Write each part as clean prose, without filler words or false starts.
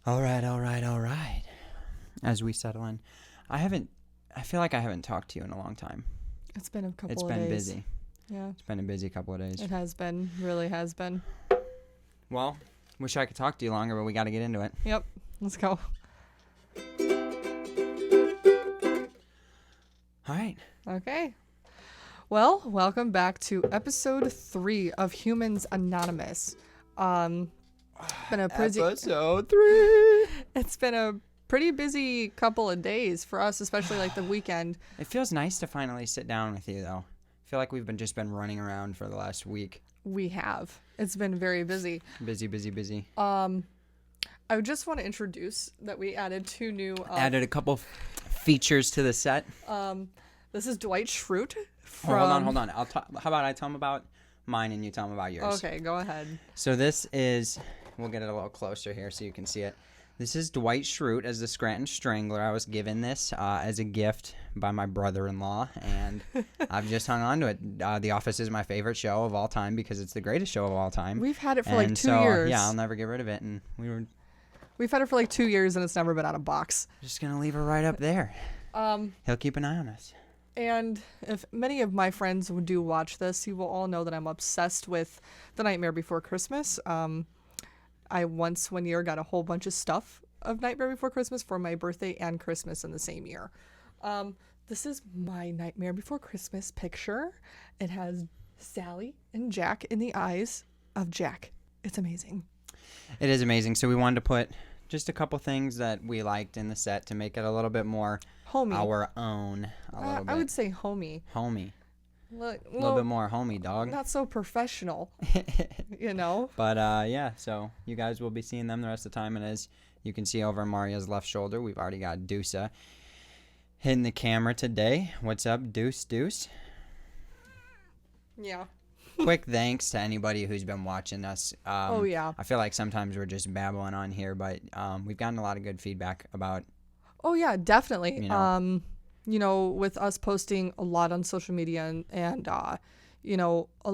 All right. As we settle in, I feel like I haven't talked to you in a long time. It's been a couple It's of been days. busy. Yeah. It's been a busy couple of days. It has been. Really has been. Well, wish I could talk to you longer, but we got to get into it. Yep. Let's go. All right. Okay. Well, welcome back to episode 3 of Humans Anonymous. Been a pretty Episode 3. It's been a pretty busy couple of days for us, especially like the weekend. It feels nice to finally sit down with you, though. I feel like we've just been running around for the last week. We have. It's been very busy. Busy. I just want to introduce that we added 2 new. Added a couple features to the set. This is Dwight Schrute from. Hold on. How about I tell them about mine and you tell them about yours? Okay, go ahead. So this is. We'll get it a little closer here so you can see it. This is Dwight Schrute as the Scranton Strangler. I was given this as a gift by my brother-in-law, and I've just hung on to it. The Office is my favorite show of all time because it's the greatest show of all time. We've had it for and like 2 years. Yeah, I'll never get rid of it. And We've had it for like 2 years, and it's never been out of box. just going to leave her right up there. He'll keep an eye on us. And if many of my friends do watch this, you will all know that I'm obsessed with The Nightmare Before Christmas. I once one year got a whole bunch of stuff of Nightmare Before Christmas for my birthday and Christmas in the same year. This is my Nightmare Before Christmas picture. It has Sally and Jack in the eyes of Jack. It's amazing. It is amazing. So we wanted to put just a couple things that we liked in the set to make it a little bit more Homey. our own. I would say homey. Homey. A little bit more homey, dog. Not so professional, you know? But, yeah, so you guys will be seeing them the rest of the time. And as you can see over Amaria's left shoulder, we've already got Deusa hitting the camera today. What's up, Deuce? Yeah. Quick thanks to anybody who's been watching us. Oh, yeah. I feel like sometimes we're just babbling on here, but we've gotten a lot of good feedback about. Oh, yeah, definitely. You know. With us posting a lot on social media and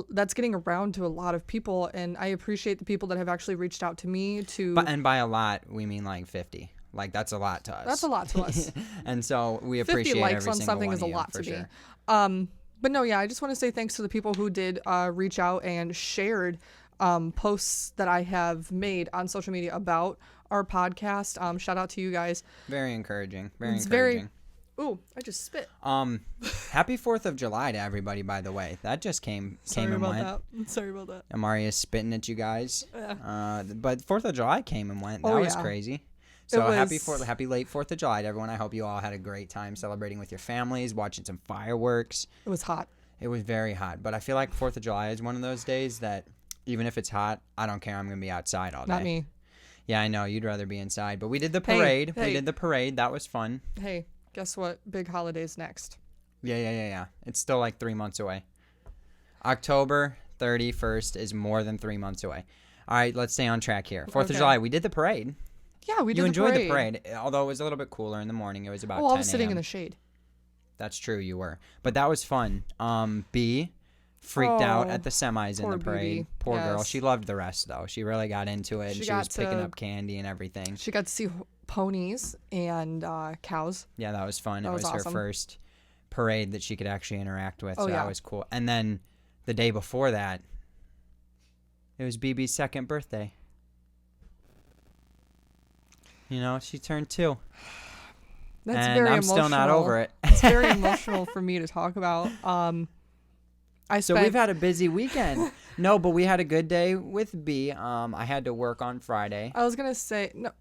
that's getting around to a lot of people. And I appreciate the people that have actually reached out to me to. And by a lot, we mean like 50. Like, that's a lot to us. That's a lot to us. And so we appreciate 50 likes every on single something one is a of you, lot for to sure. me. But no, yeah, I just want to say thanks to the people who did reach out and shared posts that I have made on social media about our podcast. Shout out to you guys. Very encouraging. Ooh, I just spit. Happy 4th of July to everybody, by the way. That just came and went. Sorry about that. Amaria is spitting at you guys. Yeah. But 4th of July came and went. That was crazy. So happy late 4th of July to everyone. I hope you all had a great time celebrating with your families, watching some fireworks. It was hot. It was very hot. But I feel like 4th of July is one of those days that even if it's hot, I don't care. I'm going to be outside all day. Not me. Yeah, I know. You'd rather be inside. But we did the parade. Hey. We did the parade. That was fun. Hey, guess what? Big holiday's next. Yeah. It's still like 3 months away. October 31st is more than 3 months away. All right, let's stay on track here. 4th of July, we did the parade. Yeah, we did You the enjoyed parade. the parade, although it was a little bit cooler in the morning. It was about 10 I was sitting a.m. in the shade. That's true, you were. But that was fun. B freaked out at the semis in the parade. BB. Poor girl. Yes. She loved the rest, though. She really got into it. She was picking up candy and everything. She got to see ponies and cows. Yeah, that was fun. That was her awesome. first parade that she could actually interact with, Oh, so yeah. that was cool. And then the day before that, it was BB's second birthday. You know, she turned 2. That's and very I'm emotional. still not over it. It's very emotional for me to talk about. So we've had a busy weekend. No, but we had a good day with B. I had to work on Friday. I was gonna say no.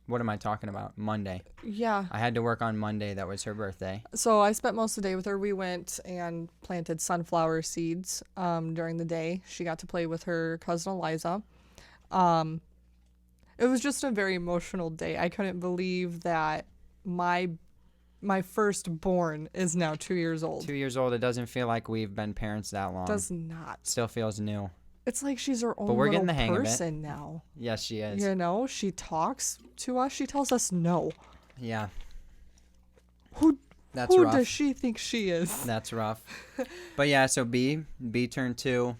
What am I talking about? Monday. Yeah. I had to work on Monday. That was her birthday. So I spent most of the day with her. We went and planted sunflower seeds during the day. She got to play with her cousin Eliza. It was just a very emotional day. I couldn't believe that my firstborn is now 2 years old. 2 years old. It doesn't feel like we've been parents that long. Does not. Still feels new. It's like she's her own But we're little getting the hang person of it. now. Yes, she is. You know, she talks to us. She tells us no. Yeah. That's who rough. does she think she is? That's rough. But yeah, so B turned 2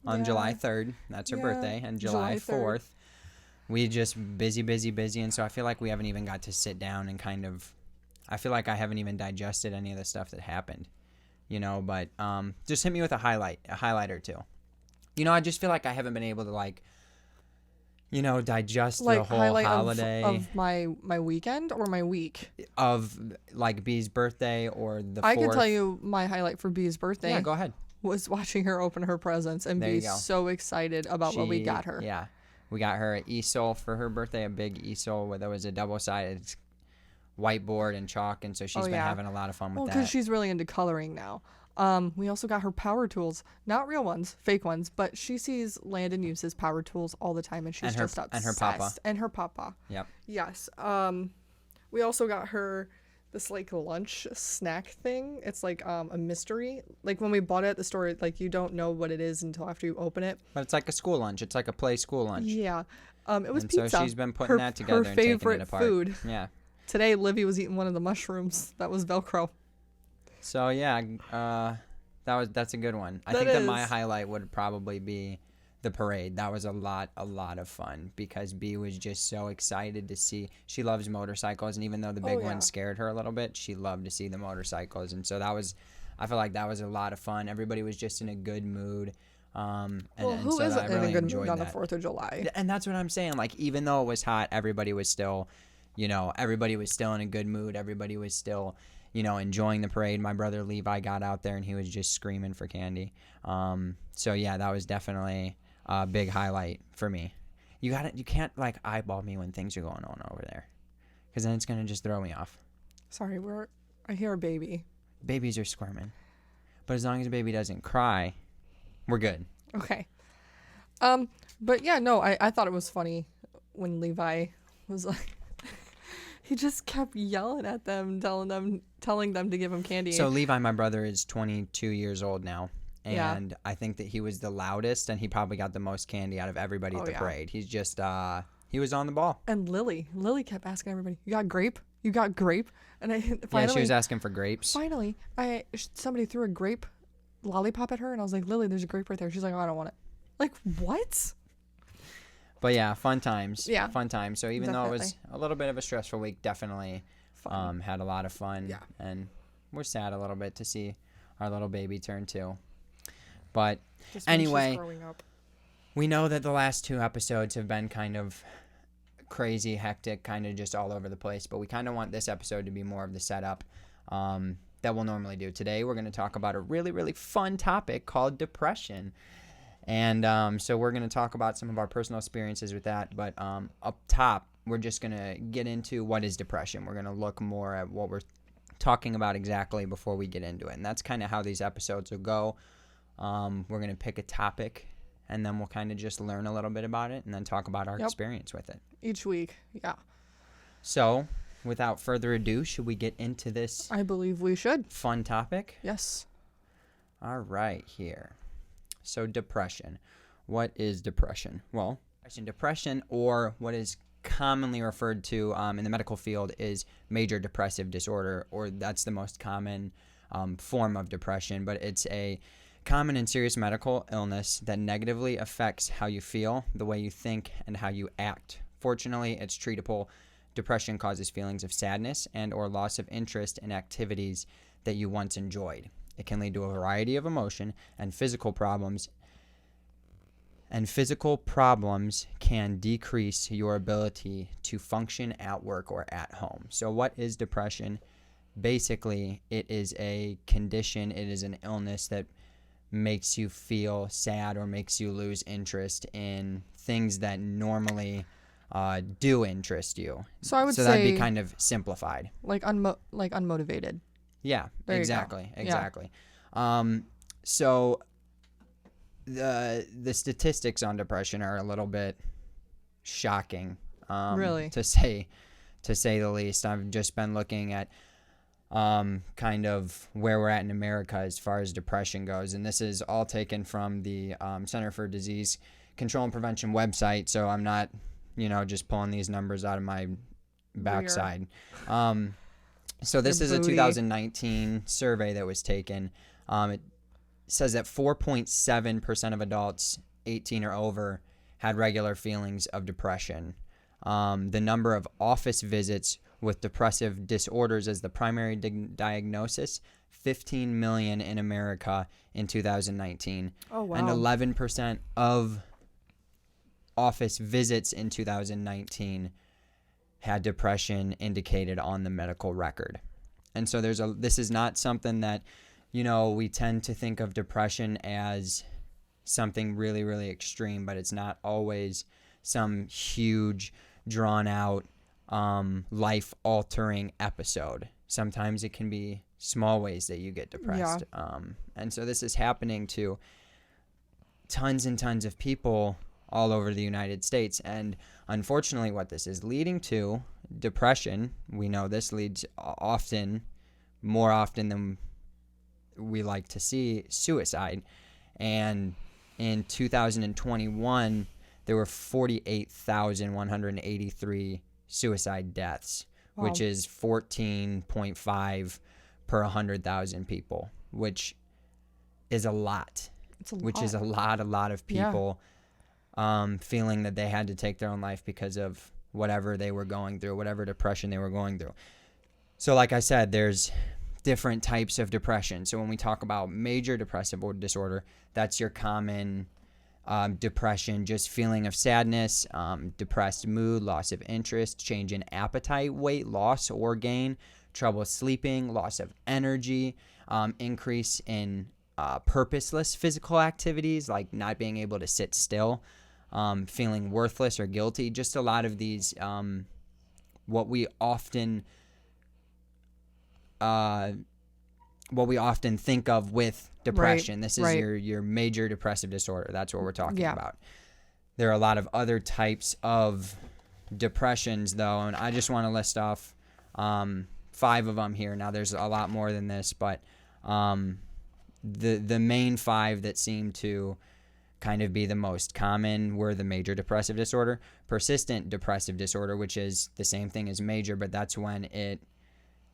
on Yeah. July 3rd. That's her Yeah, birthday. And July July 4th we just busy, and so I feel like we haven't even got to sit down and kind of. I feel like I haven't even digested any of the stuff that happened, But just hit me with a highlight or two. I just feel like I haven't been able to digest Like the whole highlight holiday of my weekend or my week. of like B's birthday or the. I 4th. can tell you my highlight for B's birthday. Yeah, go ahead. Was watching her open her presents and There be you go. so excited about what we got her. Yeah, we got her an easel for her birthday, a big easel where there was a double-sided whiteboard and chalk, and so she's been having a lot of fun with that. Because she's really into coloring now. We also got her power tools, not real ones, fake ones, but she sees Landon use his power tools all the time, and she's just obsessed. And her papa. Yep. Yes. We also got her this like lunch snack thing. It's like a mystery. Like when we bought it at the store, like you don't know what it is until after you open it. But it's like a school lunch. It's like a play school lunch. Yeah. It was and pizza. So she's been putting that together and taking it apart. Food. Yeah. Today, Livy was eating one of the mushrooms that was Velcro. So yeah, that's a good one. I think that my highlight would probably be the parade. That was a lot of fun because B was just so excited to see. She loves motorcycles, and even though the big one scared her a little bit, she loved to see the motorcycles, and so I feel like that was a lot of fun. Everybody was just in a good mood. Who so isn't really in a good mood on the that. 4th of July? And that's what I'm saying. Like even though it was hot, everybody was still, everybody was still in a good mood. Everybody was still, enjoying the parade. My brother Levi got out there and he was just screaming for candy. So yeah, that was definitely a big highlight for me. You can't like eyeball me when things are going on over there, because then it's gonna just throw me off. Sorry, I hear a baby. Babies are squirming, but as long as the baby doesn't cry, we're good. Okay. But yeah, no, I thought it was funny when Levi was like, he just kept yelling at them, telling them to give him candy. So Levi, my brother, is 22 years old now. And I think that he was the loudest, and he probably got the most candy out of everybody at the parade. He's just, he was on the ball. And Lily kept asking everybody, you got grape? You got grape? And she was asking for grapes. Finally, somebody threw a grape lollipop at her, and I was like, Lily, there's a grape right there. She's like, oh, I don't want it. Like, what? But yeah, fun times. Yeah. Fun times. So even though it was a little bit of a stressful week, definitely had a lot of fun. Yeah. And we're sad a little bit to see our little baby turn 2. But anyway, we know that the last 2 episodes have been kind of crazy, hectic, kind of just all over the place. But we kind of want this episode to be more of the setup that we'll normally do. Today, we're going to talk about a really, really fun topic called depression. And so we're going to talk about some of our personal experiences with that. But up top, we're just going to get into what is depression. We're going to look more at what we're talking about exactly before we get into it. And that's kind of how these episodes will go. We're going to pick a topic, and then we'll kind of just learn a little bit about it and then talk about our experience with it. Each week, yeah. So, without further ado, should we get into this? I believe we should. Fun topic? Yes. All right, here. So, depression. What is depression? Well, depression, or what is commonly referred to in the medical field, is major depressive disorder, or that's the most common form of depression, but it's a common and serious medical illness that negatively affects how you feel, the way you think, and how you act. Fortunately, it's treatable. Depression causes feelings of sadness and or loss of interest in activities that you once enjoyed. It can lead to a variety of emotion and physical problems. And physical problems can decrease your ability to function at work or at home. So what is depression? Basically, it is a condition, it is an illness that makes you feel sad or makes you lose interest in things that normally do interest you. So I would say that'd be kind of simplified. Like unmotivated. Yeah, there exactly. Yeah. So the statistics on depression are a little bit shocking. Really? To say the least. I've just been looking at kind of where we're at in America as far as depression goes. And this is all taken from the Center for Disease Control and Prevention website. So I'm not, just pulling these numbers out of my backside. So this is a 2019 survey that was taken. It says that 4.7% of adults 18 or over had regular feelings of depression. The number of office visits with depressive disorders as the primary diagnosis, 15 million in America in 2019. Oh, wow. And 11% of office visits in 2019 had depression indicated on the medical record. And so this is not something that, we tend to think of depression as something really, really extreme, but it's not always some huge, drawn out, life-altering episode. Sometimes it can be small ways that you get depressed. Yeah. And so this is happening to tons and tons of people all over the United States. And unfortunately, what this is leading to, depression, we know this leads more often than we like to see, suicide. And in 2021, there were 48,183 suicide deaths, Wow. which is 14.5 per 100,000 people, which is a lot. It's a Which is a lot of people feeling that they had to take their own life because of whatever they were going through, whatever depression they were going through. So like I said, there's different types of depression. So when we talk about major depressive disorder, that's your common depression, just feeling of sadness, depressed mood, loss of interest, change in appetite, weight loss or gain, trouble sleeping, loss of energy, increase in purposeless physical activities like not being able to sit still, feeling worthless or guilty. Just a lot of these, what we often think of with depression. Right, This is right. your major depressive disorder. That's what we're talking Yeah. about. There are a lot of other types of depressions, though, and I just want to list off 5 of them here. Now, there's a lot more than this, but the main 5 that seem to kind of be the most common were the major depressive disorder, persistent depressive disorder, which is the same thing as major, but that's when it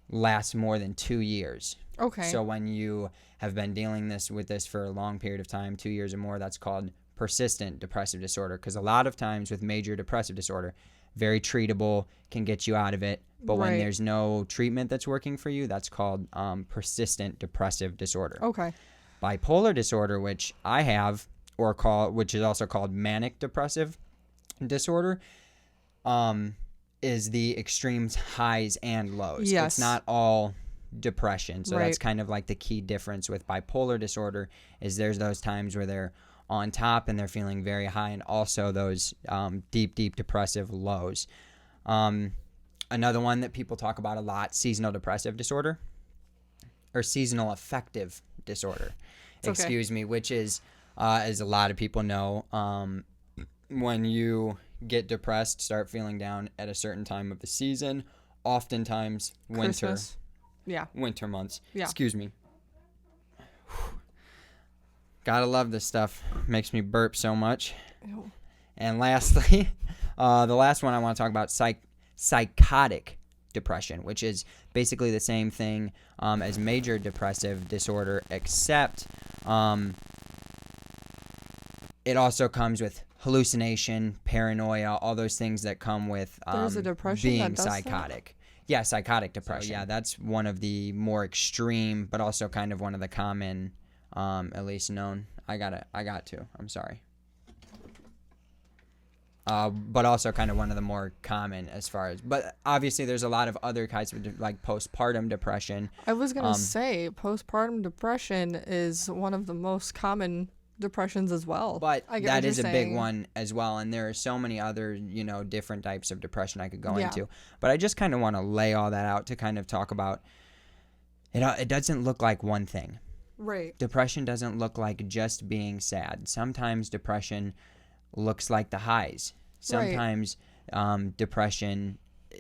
lasts more than 2 years. Okay. So when you have been dealing with this for a long period of time, 2 years or more, that's called persistent depressive disorder. Because a lot of times with major depressive disorder, very treatable, can get you out of it. But when Right. there's no treatment that's working for you, that's called persistent depressive disorder. Okay. Bipolar disorder, which I have, which is also called manic depressive disorder, is the extreme highs and lows. Yes. It's not all depression. So Right. that's kind of like the key difference with bipolar disorder is there's those times where they're on top and they're feeling very high, and also those deep depressive lows. Another one that people talk about a lot, seasonal depressive disorder, or seasonal affective disorder, It's okay. which is, as a lot of people know, when you get depressed, start feeling down at a certain time of the season, oftentimes Christmas. Yeah. winter months. Yeah. Excuse me. Gotta love this stuff. Makes me burp so much. Ew. And lastly, the last one I want to talk about, psychotic depression, which is basically the same thing as major depressive disorder, except it also comes with hallucination, paranoia, all those things that come with There's a depression being that does that? psychotic. Yeah, psychotic depression. Yeah, that's one of the more extreme, but also kind of one of the common, at least known. I got to. I'm sorry. But also kind of one of the more common as far as, but obviously there's a lot of other kinds of like postpartum depression. I was going to say postpartum depression is one of the most common depressions as well. But I get that what you're is a big saying. one as well. And there are so many other, different types of depression I could go Yeah. into. But I just kind of want to lay all that out to kind of talk about, it doesn't look like one thing. Right. Depression doesn't look like just being sad. Sometimes depression looks like the highs. Sometimes depression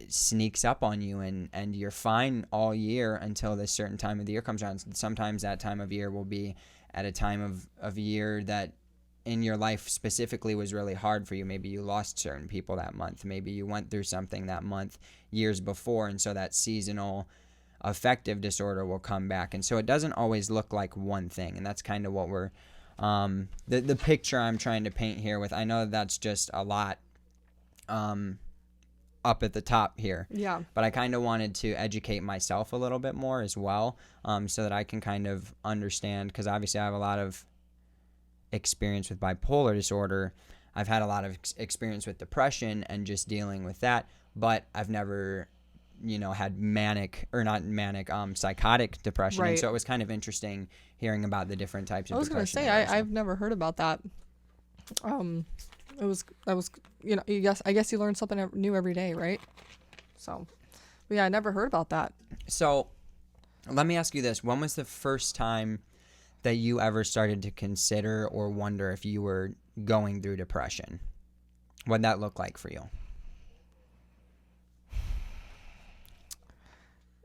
sneaks up on you and you're fine all year until this certain time of the year comes around. Sometimes that time of year will be at a time of year that in your life specifically was really hard for you. Maybe you lost certain people that month. Maybe you went through something that month years before, and so that seasonal affective disorder will come back. And so it doesn't always look like one thing, and that's kind of what we're The picture I'm trying to paint here with, I know that's just a lot up at the top here. Yeah. But I kind of wanted to educate myself a little bit more as well, so that I can kind of understand, because obviously I have a lot of experience with bipolar disorder. I've had a lot of experience with depression and just dealing with that, but I've never, had psychotic depression. Right. And so it was kind of interesting hearing about the different types of depression. I was going to say, I've never heard about that. I guess you learn something new every day, right? So, but yeah, I never heard about that. So let me ask you this. When was the first time that you ever started to consider or wonder if you were going through depression? What'd that look like for you?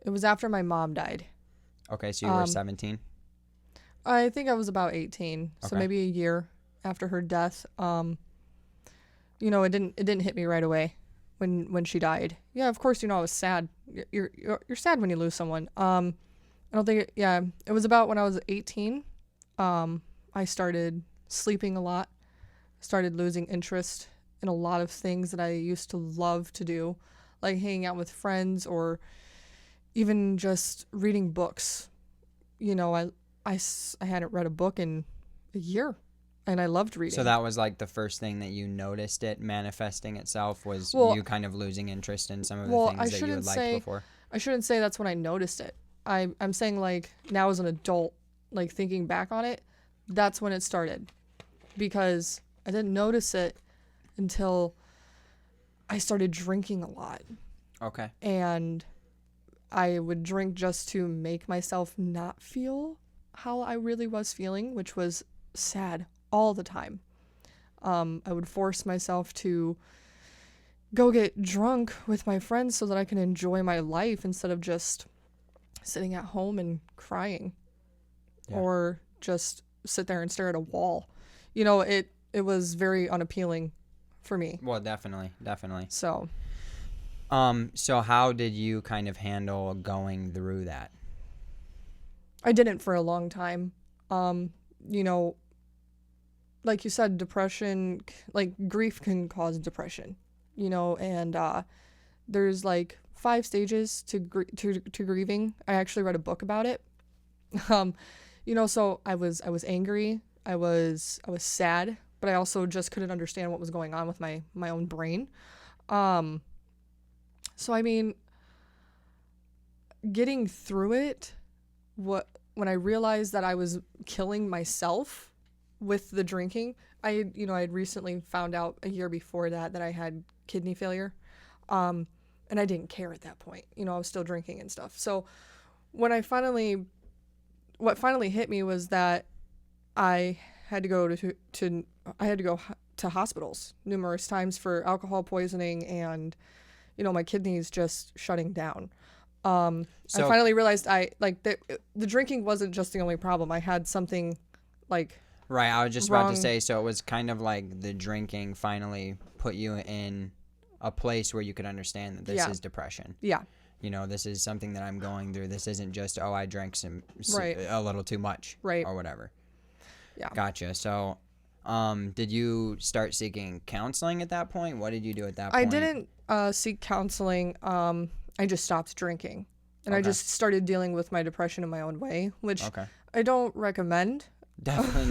It was after my mom died. Okay, so you were 17? I think I was about 18, so Okay. maybe a year after her death. It didn't hit me right away when she died. Yeah, of course, I was sad. You're sad when you lose someone. I don't think it was about when I was 18. I started sleeping a lot. Started losing interest in a lot of things that I used to love to do, like hanging out with friends or even just reading books. I hadn't read a book in a year, and I loved reading. So that was like the first thing that you noticed it manifesting itself was you kind of losing interest in some of the things that you had liked before? I shouldn't say that's when I noticed it. I'm saying, like, now as an adult, like, thinking back on it, that's when it started. Because I didn't notice it until I started drinking a lot. Okay. And I would drink just to make myself not feel how I really was feeling, which was sad all the time. I would force myself to go get drunk with my friends so that I can enjoy my life instead of just sitting at home and crying. Yeah. Or just sit there and stare at a wall. It was very unappealing for me. Well, definitely. So how did you kind of handle going through that? I didn't for a long time. Like you said, depression, like grief can cause depression, and there's like 5 stages to grieving. I actually read a book about it. So I was angry, I was sad, but I also just couldn't understand what was going on with my own brain. So I mean, getting through it, when I realized that I was killing myself with the drinking, I had recently found out a year before that I had kidney failure, and I didn't care at that point. I was still drinking and stuff. So when what finally hit me was that I had to go to hospitals numerous times for alcohol poisoning and my kidneys just shutting down. I finally realized the drinking wasn't just the only problem. I had something like right. I was just wrong. about to say, so it was kind of like the drinking finally put you in a place where you could understand that this is depression. Yeah. This is something that I'm going through. This isn't just, I drank Right. a little too much, right, or whatever. Yeah. Gotcha. So, did you start seeking counseling at that point? What did you do at that point? I didn't seek counseling. I just stopped drinking, and I just started dealing with my depression in my own way, which I don't recommend. Definitely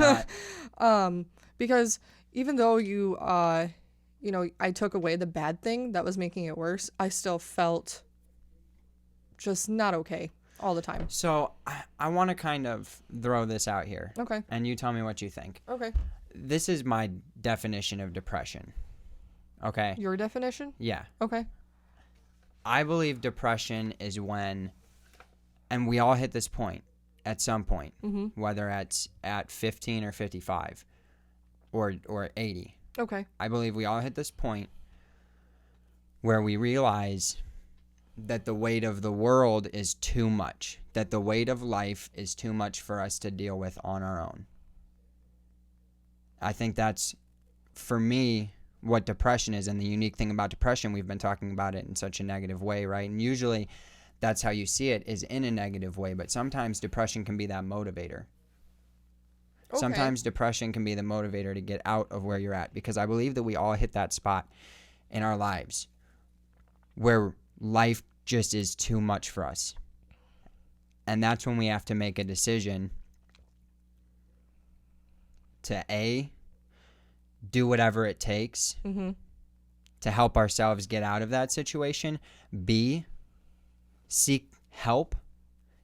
not. Because even though I took away the bad thing that was making it worse, I still felt just not okay all the time. So I want to kind of throw this out here. Okay. And you tell me what you think. Okay. This is my definition of depression. Okay? Your definition? Yeah. Okay. I believe depression is when, and we all hit this point at some point, whether it's at 15 or 55 or 80. Okay. I believe we all hit this point where we realize that the weight of the world is too much, that the weight of life is too much for us to deal with on our own. I think that's, for me, what depression is. And the unique thing about depression, we've been talking about it in such a negative way, right? And usually that's how you see it, is in a negative way. But sometimes depression can be that motivator. Okay. Sometimes depression can be the motivator to get out of where you're at, because I believe that we all hit that spot in our lives where life just is too much for us. And that's when we have to make a decision to A, do whatever it takes to help ourselves get out of that situation. B, seek help.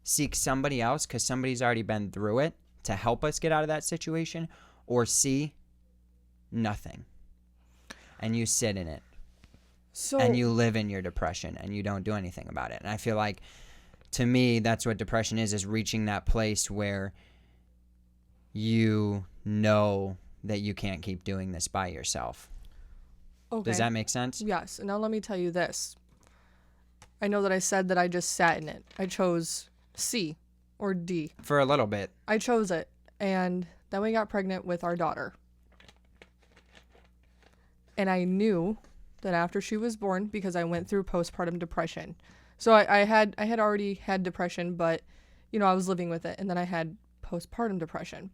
Seek somebody else because somebody's already been through it to help us get out of that situation. Or C, nothing. And you sit in it. And you live in your depression and you don't do anything about it. And I feel like, to me, that's what depression is reaching that place where you know that you can't keep doing this by yourself. Okay. Does that make sense? Yes. And now let me tell you this. I know that I said that I just sat in it. I chose C or D. For a little bit. I chose it. And then we got pregnant with our daughter. And I knew that after she was born, because I went through postpartum depression. So I had already had depression, but, you know, I was living with it. And then I had postpartum depression.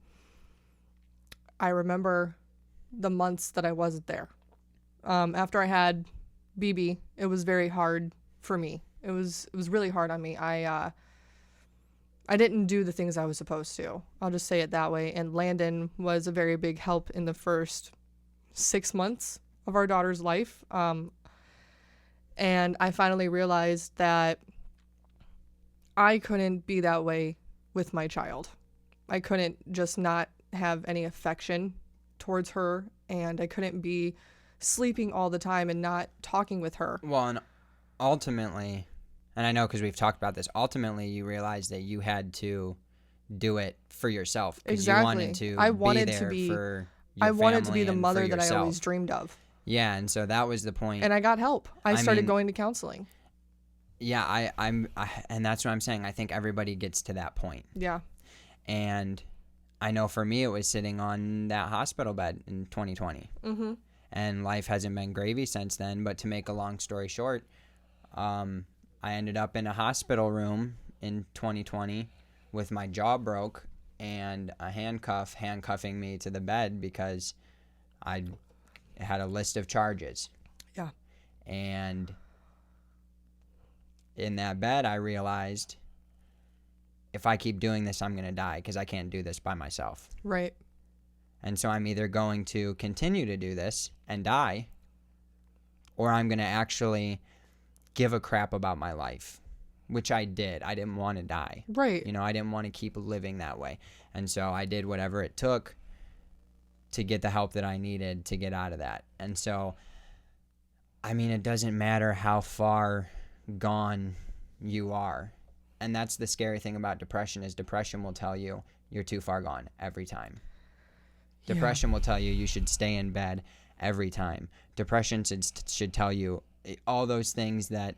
I remember the months that I wasn't there. After I had BB, it was very hard for me. It was really hard on me. I didn't do the things I was supposed to. I'll just say it that way. And Landon was a very big help in the first 6 months of our daughter's life. And I finally realized that I couldn't be that way with my child. I couldn't just not have any affection towards her, and I couldn't be sleeping all the time and not talking with her. Well, and ultimately, and I know because we've talked about this, ultimately you realized that you had to do it for yourself. Exactly. I wanted to be the mother that I always dreamed of. Yeah, and so that was the point. And I got help. I started going to counseling. Yeah, and that's what I'm saying. I think everybody gets to that point. Yeah. And I know for me, it was sitting on that hospital bed in 2020. Mm-hmm. And life hasn't been gravy since then. But to make a long story short, I ended up in a hospital room in 2020 with my jaw broke and a handcuffing me to the bed because I had a list of charges. Yeah. And in that bed, I realized if I keep doing this, I'm going to die because I can't do this by myself. Right. And so I'm either going to continue to do this and die, or I'm going to actually give a crap about my life, which I did. I didn't want to die. Right. You know, I didn't want to keep living that way. And so I did whatever it took to get the help that I needed to get out of that. And so, I mean, it doesn't matter how far gone you are. And that's the scary thing about depression is depression will tell you you're too far gone every time. Depression will tell you you should stay in bed every time. Depression should tell you all those things that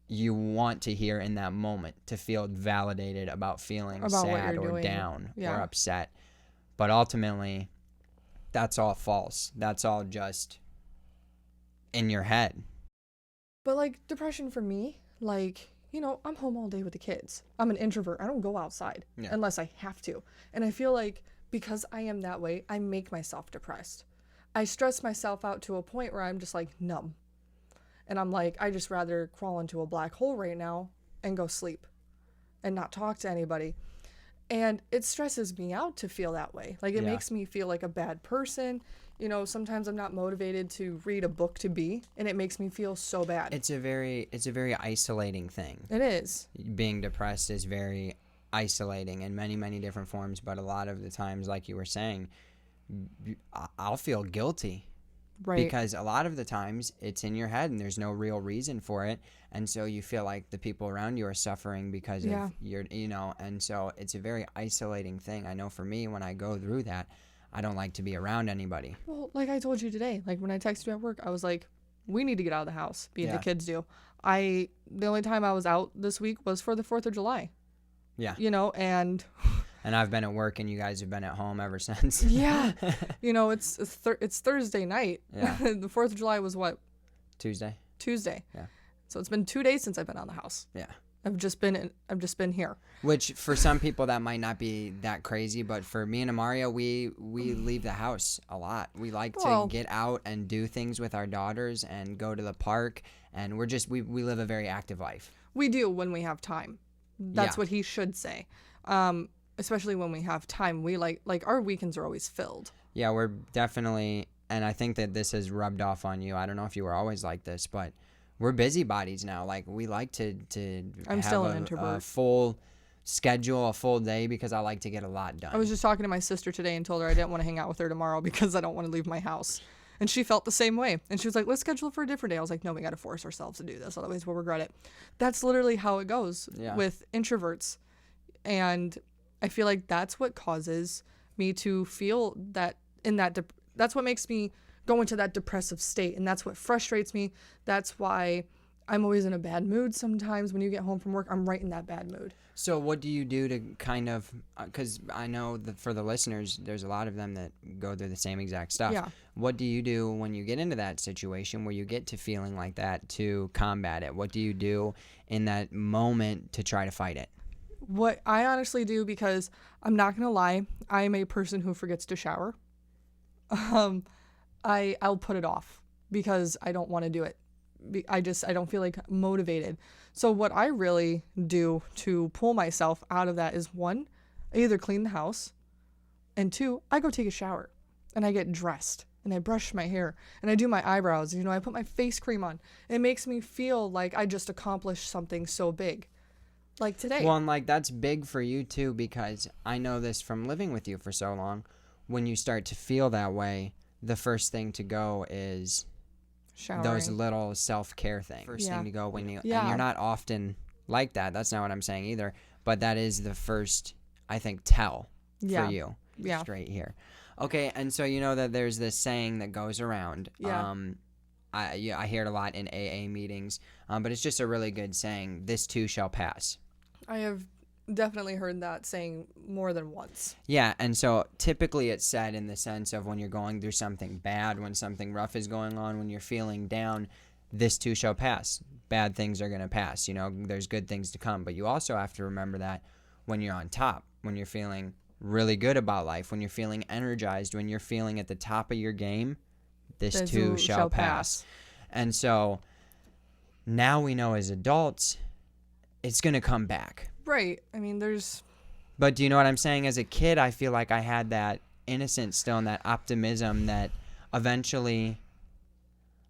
you want to hear in that moment to feel validated about feeling sad or down or upset. But ultimately, that's all false. That's all just in your head. But, like, depression for me, like, you know, I'm home all day with the kids. I'm an introvert. I don't go outside unless I have to. And I feel like because I am that way, I make myself depressed. I stress myself out to a point where I'm just, like, numb. And I'm like, I just rather crawl into a black hole right now and go sleep and not talk to anybody. And it stresses me out to feel that way. Like, it makes me feel like a bad person. You know, sometimes I'm not motivated to read a book to be, and it makes me feel so bad. It's a very isolating thing. It is. Being depressed is very isolating in many, many different forms, but a lot of the times, like you were saying, I'll feel guilty. Right. Because a lot of the times it's in your head and there's no real reason for it. And so you feel like the people around you are suffering because of your, you know, and so it's a very isolating thing. I know for me, when I go through that, I don't like to be around anybody. Well, like I told you today, like when I texted you at work, I was like, we need to get out of the house, the kids do. The only time I was out this week was for the 4th of July. Yeah. You know, and I've been at work and you guys have been at home ever since. Yeah. You know, it's Thursday night. Yeah. The 4th of July was what? Tuesday. Tuesday. Yeah. So it's been 2 days since I've been out of the house. Yeah. I've just been here. Which for some people that might not be that crazy, but for me and Amaria, we leave the house a lot. We like to get out and do things with our daughters and go to the park, and we live a very active life. We do when we have time. That's what he should say. Especially when we have time. We like our weekends are always filled. Yeah, we're definitely, and I think that this has rubbed off on you. I don't know if you were always like this, but we're busybodies now. Like, we like to I'm have still an introvert. a full schedule, a full day, because I like to get a lot done. I was just talking to my sister today and told her I didn't want to hang out with her tomorrow because I don't want to leave my house. And she felt the same way. And she was like, let's schedule it for a different day. I was like, no, we got to force ourselves to do this. Otherwise, we'll regret it. That's literally how it goes with introverts. And I feel like that's what causes me to feel that that's what makes me go into that depressive state. And that's what frustrates me. That's why I'm always in a bad mood sometimes. When you get home from work, I'm right in that bad mood. So what do you do to kind of, because I know that for the listeners, there's a lot of them that go through the same exact stuff. Yeah. What do you do when you get into that situation where you get to feeling like that to combat it? What do you do in that moment to try to fight it? What I honestly do, because I'm not going to lie, I'm a person who forgets to shower. I'll put it off because I don't want to do it. I don't feel like motivated. So what I really do to pull myself out of that is, one, I either clean the house, and two, I go take a shower and I get dressed and I brush my hair and I do my eyebrows. I put my face cream on. It makes me feel like I just accomplished something so big. Like today. Well, and like that's big for you too, because I know this from living with you for so long. When you start to feel that way, the first thing to go is showering. Those little self-care things. First thing to go when you, and you're not often like that. That's not what I'm saying either. But that is the first, I think, tell for you. Yeah. Straight here. Okay, and so you know that there's this saying that goes around. Yeah. I hear it a lot in AA meetings, but it's just a really good saying. This too shall pass. I have definitely heard that saying more than once. Yeah, and so typically it's said in the sense of when you're going through something bad, when something rough is going on, when you're feeling down, this too shall pass. Bad things are going to pass. There's good things to come. But you also have to remember that when you're on top, when you're feeling really good about life, when you're feeling energized, when you're feeling at the top of your game, this too shall pass. And so now we know as adults, it's going to come back. Right. I mean, But do you know what I'm saying? As a kid, I feel like I had that innocence still and that optimism that eventually,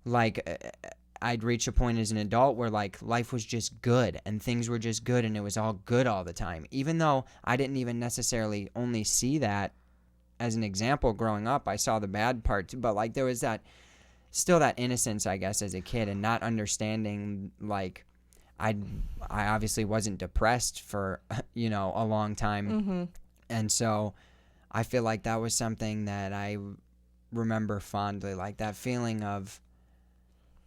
like, I'd reach a point as an adult where, like, life was just good and things were just good and it was all good all the time. Even though I didn't even necessarily only see that as an example growing up. I saw the bad part too, but, like, there was still that innocence, I guess, as a kid and not understanding, like, I obviously wasn't depressed for, a long time. mm-hmm. And so I feel like that was something that I remember fondly, like that feeling of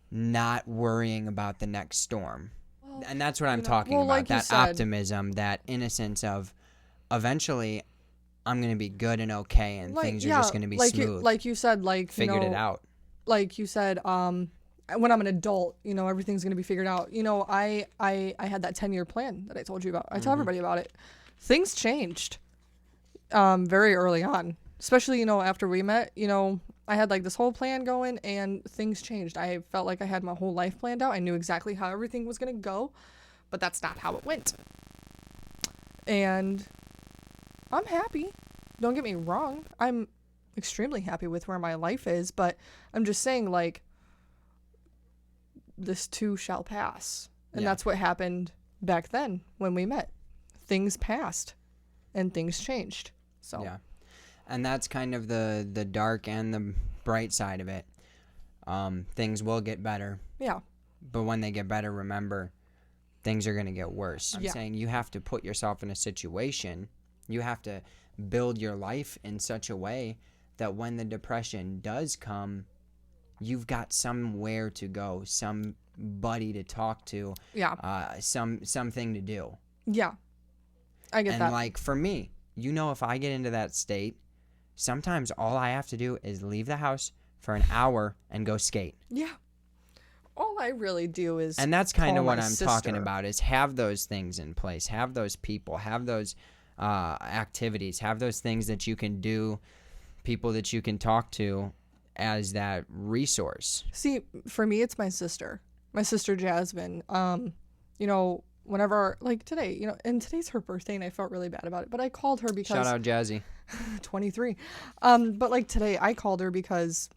not worrying about the next storm. Well, and that's what I'm talking about, like that optimism, that innocence of eventually I'm going to be good and okay and things are just going to be smooth. Like you said, figured it out. Like you said, when I'm an adult, everything's going to be figured out. I had that 10-year plan that I told you about. I tell everybody about it. Things changed very early on, especially, after we met. I had like this whole plan going and things changed. I felt like I had my whole life planned out. I knew exactly how everything was going to go, but that's not how it went. And I'm happy. Don't get me wrong. I'm extremely happy with where my life is, but I'm just saying, like, this too shall pass. And that's what happened back then when we met. Things passed and things changed. So yeah. And that's kind of the dark and the bright side of it. Things will get better. Yeah. But when they get better, remember, things are going to get worse. I'm saying you have to put yourself in a situation. You have to build your life in such a way that when the depression does come, you've got somewhere to go, somebody to talk to, something to do. Yeah, I get that. And like for me, if I get into that state, sometimes all I have to do is leave the house for an hour and go skate. Yeah. All I really do is And that's kind of call what my I'm sister. talking about, is have those things in place, have those people, have those activities, have those things that you can do, people that you can talk to as that resource. See, for me, it's my sister Jasmine. You know, whenever, like today, you know, and today's her birthday, and I felt really bad about it, but I called her because Shout out Jazzy. 23. But like today, I called her because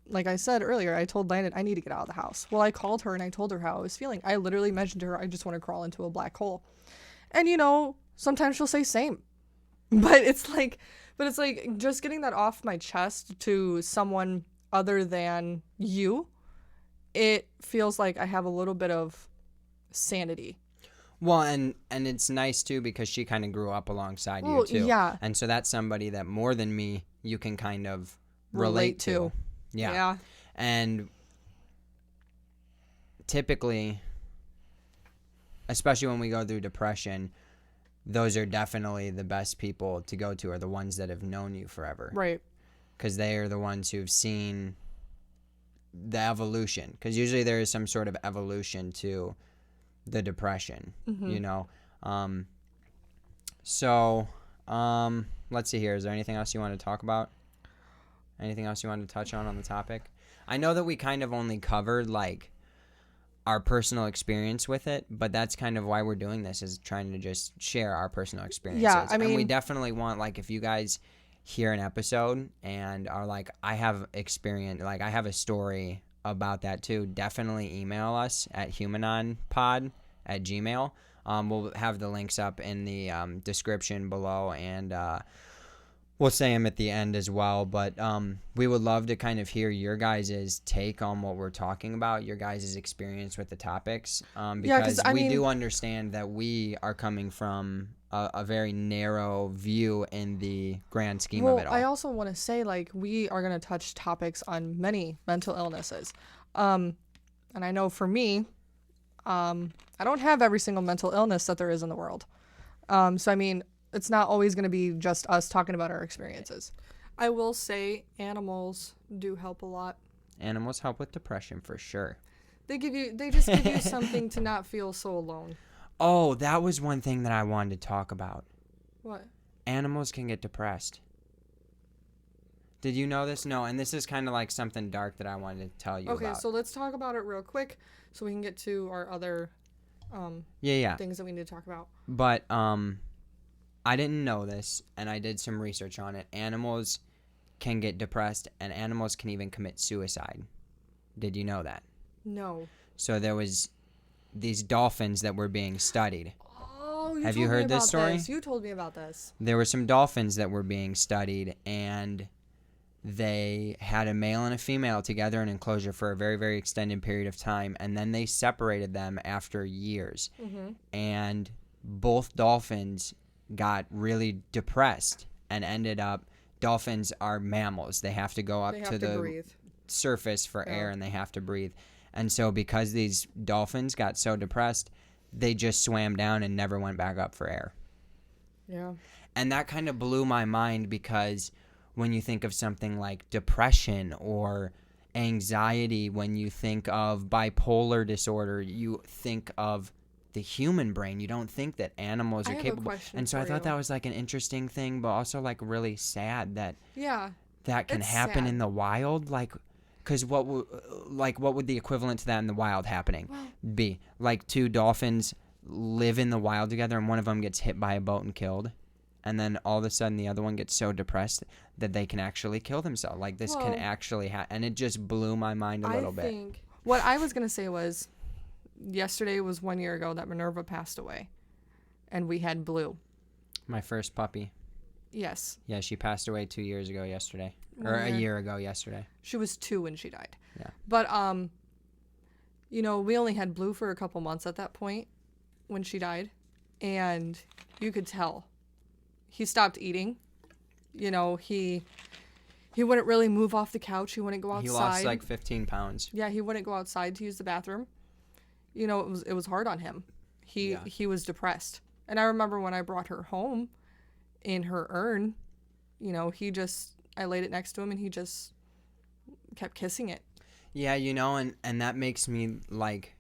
like I said earlier, I told Landon I need to get out of the house. Well, I called her and I told her how I was feeling. I literally mentioned to her I just want to crawl into a black hole, and you know, sometimes she'll say same, but it's like just getting that off my chest to someone other than you. It feels like I have a little bit of sanity. Well, and it's nice too because she kind of grew up alongside you too. Yeah. And so that's somebody that more than me you can kind of relate to. Yeah. And typically, especially when we go through depression, those are definitely the best people to go to, are the ones that have known you forever. Right. Because they are the ones who've seen the evolution. Because usually there is some sort of evolution to the depression, you know. Let's see here. Is there anything else you want to talk about? Anything else you want to touch on the topic? I know that we kind of only covered like our personal experience with it, but that's kind of why we're doing this, is trying to just share our personal experiences. Yeah, I mean, and we definitely want, like, if you guys hear an episode and are like, I have experience, like I have a story about that too, definitely email us at humanonpod@gmail. We'll have the links up in the description below, and we'll say them at the end as well. But we would love to kind of hear your guys' take on what we're talking about, your guys' experience with the topics, because we do understand that we are coming from a very narrow view in the grand scheme of it all. I also want to say, like, we are going to touch topics on many mental illnesses. And I know for me, I don't have every single mental illness that there is in the world. So, I mean, it's not always going to be just us talking about our experiences. I will say animals do help a lot. Animals help with depression for sure. They just give you something to not feel so alone. Oh, that was one thing that I wanted to talk about. What? Animals can get depressed. Did you know this? No, and this is kind of like something dark that I wanted to tell you about. Okay, so let's talk about it real quick so we can get to our other things that we need to talk about. But I didn't know this, and I did some research on it. Animals can get depressed, and animals can even commit suicide. Did you know that? No. So there was these dolphins that were being studied. Oh, Have you heard this story? You told me about this. There were some dolphins that were being studied, and they had a male and a female together in an enclosure for a very, very extended period of time, and then they separated them after years. Mm-hmm. And both dolphins got really depressed and ended up, dolphins are mammals. They have to go up to the breathe. Surface for air, and they have to breathe. And so because these dolphins got so depressed, they just swam down and never went back up for air. Yeah. And that kind of blew my mind, because when you think of something like depression or anxiety, when you think of bipolar disorder, you think of the human brain. You don't think that animals are capable. And so I thought that was like an interesting thing, but also like really sad that that can happen in the wild. Like, because what would the equivalent to that in the wild happening be? Like, two dolphins live in the wild together, and one of them gets hit by a boat and killed, and then all of a sudden the other one gets so depressed that they can actually kill themselves. Like, this can actually happen, and it just blew my mind a little bit. I think what I was gonna say was, yesterday was 1 year ago that Minerva passed away, and we had Blue, my first puppy. Yes. Yeah, she passed away 2 years ago yesterday. Or a year ago yesterday. She was 2 when she died. Yeah. But, you know, we only had Blue for a couple months at that point when she died. And you could tell. He stopped eating. You know, he wouldn't really move off the couch. He wouldn't go outside. He lost like 15 pounds. Yeah, he wouldn't go outside to use the bathroom. You know, it was hard on him. He was depressed. And I remember when I brought her home in her urn, you know, I laid it next to him, and he just kept kissing it. Yeah, and that makes me like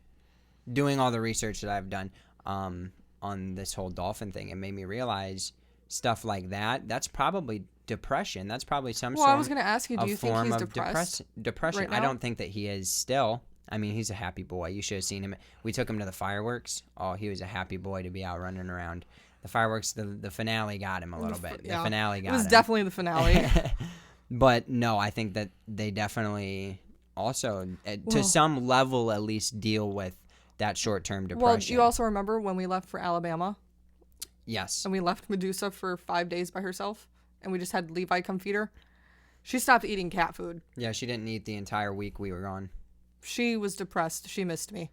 doing all the research that I've done on this whole dolphin thing. It made me realize stuff like that. That's probably depression. That's probably some Well, I was sort going to ask you, do of you think form he's of depressed depression. right I now? don't think that he is still. I mean, he's a happy boy. You should have seen him. We took him to the fireworks. Oh, he was a happy boy to be out running around. The fireworks, the finale got him a little bit. The finale got him. It was definitely the finale. But no, I think that they definitely also, to some level at least, deal with that short-term depression. Well, do you also remember when we left for Alabama? Yes. And we left Medusa for 5 days by herself, and we just had Levi come feed her? She stopped eating cat food. Yeah, she didn't eat the entire week we were gone. She was depressed. She missed me.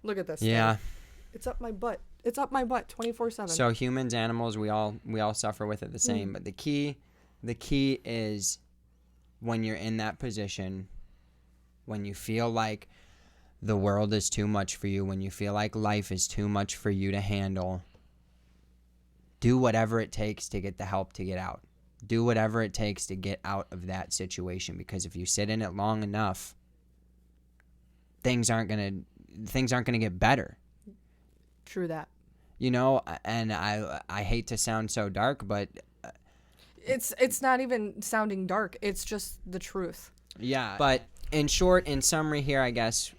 Look at this. Yeah. Thing. It's up my butt. It's up my butt 24/7. So humans, animals, we all suffer with it the same. But the key is when you're in that position, when you feel like the world is too much for you, when you feel like life is too much for you to handle, do whatever it takes to get the help to get out. Do whatever it takes to get out of that situation, because if you sit in it long enough, things aren't going to get better. True that. And I hate to sound so dark, but it's not even sounding dark. It's just the truth. Yeah. But in short, in summary here, I guess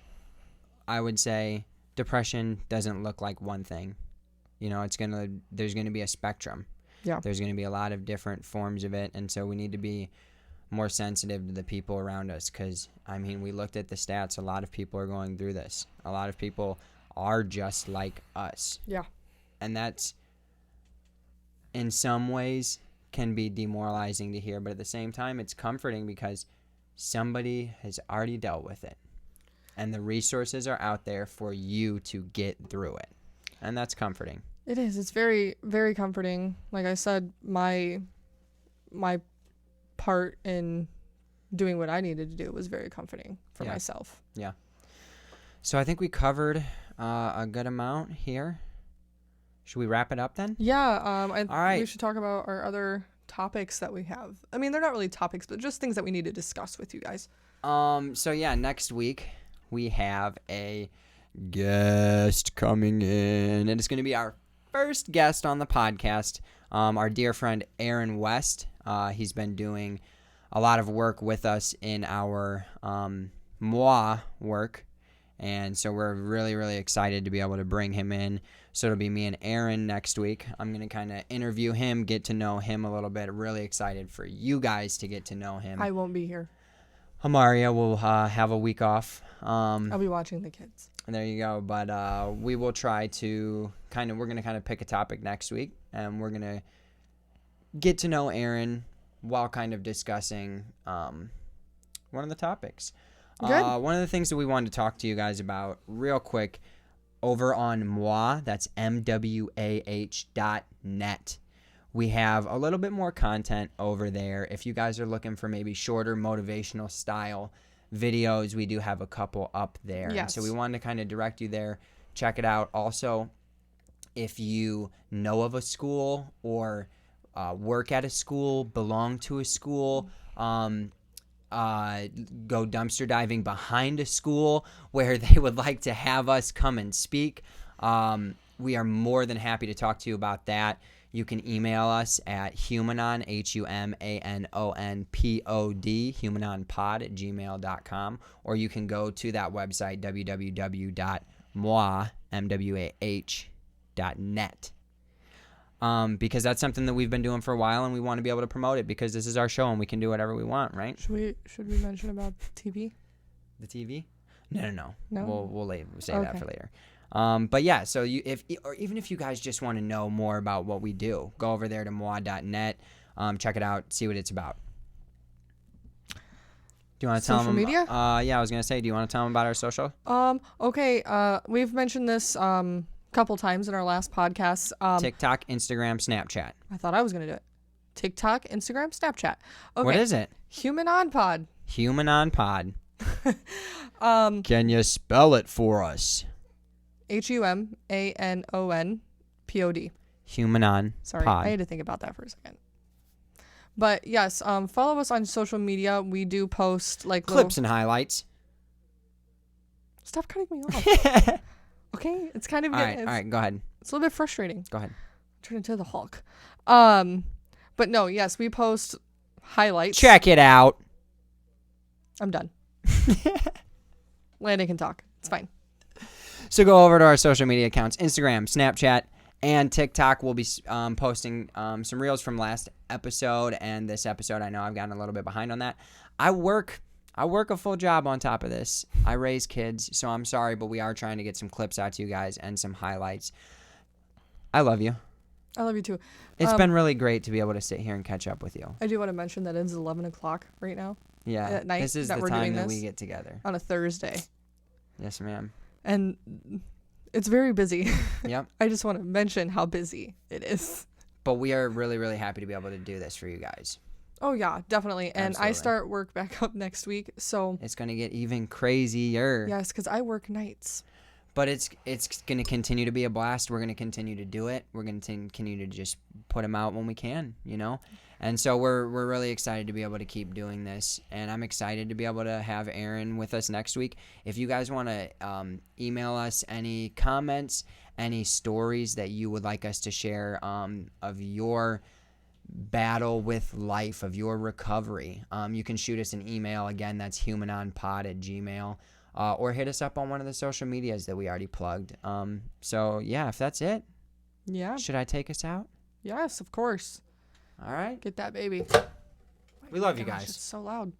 I would say depression doesn't look like one thing. There's going to be a spectrum. Yeah. There's going to be a lot of different forms of it, and so we need to be more sensitive to the people around us, because, I mean, we looked at the stats. A lot of people are going through this. A lot of people are just like us. Yeah. And that's, in some ways, can be demoralizing to hear, but at the same time, it's comforting because somebody has already dealt with it, and the resources are out there for you to get through it, and that's comforting. It is. It's very, very comforting. Like I said, my part in doing what I needed to do was very comforting for myself. Yeah. So I think we covered a good amount here. Should we wrap it up then? Yeah. All right. We should talk about our other topics that we have. I mean, they're not really topics, but just things that we need to discuss with you guys. So yeah, next week we have a guest coming in, and it's going to be our first guest on the podcast, our dear friend Aaron West. He's been doing a lot of work with us in our MOA work, and so we're really, really excited to be able to bring him in. So it'll be me and Aaron next week. I'm going to kind of interview him, get to know him a little bit. Really excited for you guys to get to know him. I won't be here. Amaria will have a week off. I'll be watching the kids. There you go. But we will try to we're going to pick a topic next week, and we're going to get to know Aaron while kind of discussing one of the topics. Good. One of the things that we wanted to talk to you guys about real quick over on MWAH, that's MWAH.net. We have a little bit more content over there. If you guys are looking for maybe shorter motivational style videos, we do have a couple up there. Yes. And so we wanted to kind of direct you there. Check it out. Also, if you know of a school or work at a school, belong to a school, go dumpster diving behind a school where they would like to have us come and speak, we are more than happy to talk to you about that. You can email us at humanon, HUMANONPOD, humanonpod@gmail.com, or you can go to that website, www.mwah.net. Because that's something that we've been doing for a while, and we want to be able to promote it because this is our show and we can do whatever we want, right? Should we mention about TV? The TV? No. No? We'll save that for later. But yeah, so even if you guys just want to know more about what we do, go over there to mwah.net, check it out, see what it's about. Do you want to tell them? Social media? Yeah, I was gonna say, do you want to tell them about our social? Okay. We've mentioned this couple times in our last podcast. TikTok, Instagram, Snapchat. I thought I was gonna do it. TikTok, Instagram, Snapchat. Okay. What is it? Human on Pod. Human on Pod. Can you spell it for us? HUMANONPOD. Human on Sorry, Pod. I had to think about that for a second. But yes, follow us on social media. We do post like clips and highlights. Stop cutting me off. Okay, it's kind of all right, go ahead. It's a little bit frustrating. Go ahead. Turn into the Hulk. But no, yes, we post highlights. Check it out. I'm done. Landon can talk. It's fine. So go over to our social media accounts, Instagram, Snapchat, and TikTok. We'll be posting some reels from last episode and this episode. I know I've gotten a little bit behind on that. I work a full job on top of this. I raise kids, so I'm sorry, but we are trying to get some clips out to you guys and some highlights. I love you. I love you too. It's been really great to be able to sit here and catch up with you. I do want to mention that it's 11 o'clock right now. Yeah, at night this is that the we're time doing that this we get together. on a Thursday. Yes, ma'am. And it's very busy. Yep. I just want to mention how busy it is. But we are really, really happy to be able to do this for you guys. Oh, yeah, definitely. And Absolutely. I start work back up next week. So, It's going to get even crazier. yes, because I work nights. But it's going to continue to be a blast. We're going to continue to do it. We're going to continue to just put them out when we can, you know? And so we're really excited to be able to keep doing this. And I'm excited to be able to have Aaron with us next week. If you guys want to email us any comments, any stories that you would like us to share of your battle with life, of your recovery, you can shoot us an email. Again, that's humanonpod@gmail.com. Or hit us up on one of the social medias that we already plugged. So, yeah, if that's it, Yeah. should I take us out? Yes, of course. All right. Get that baby. We love you Gosh, guys. it's so loud.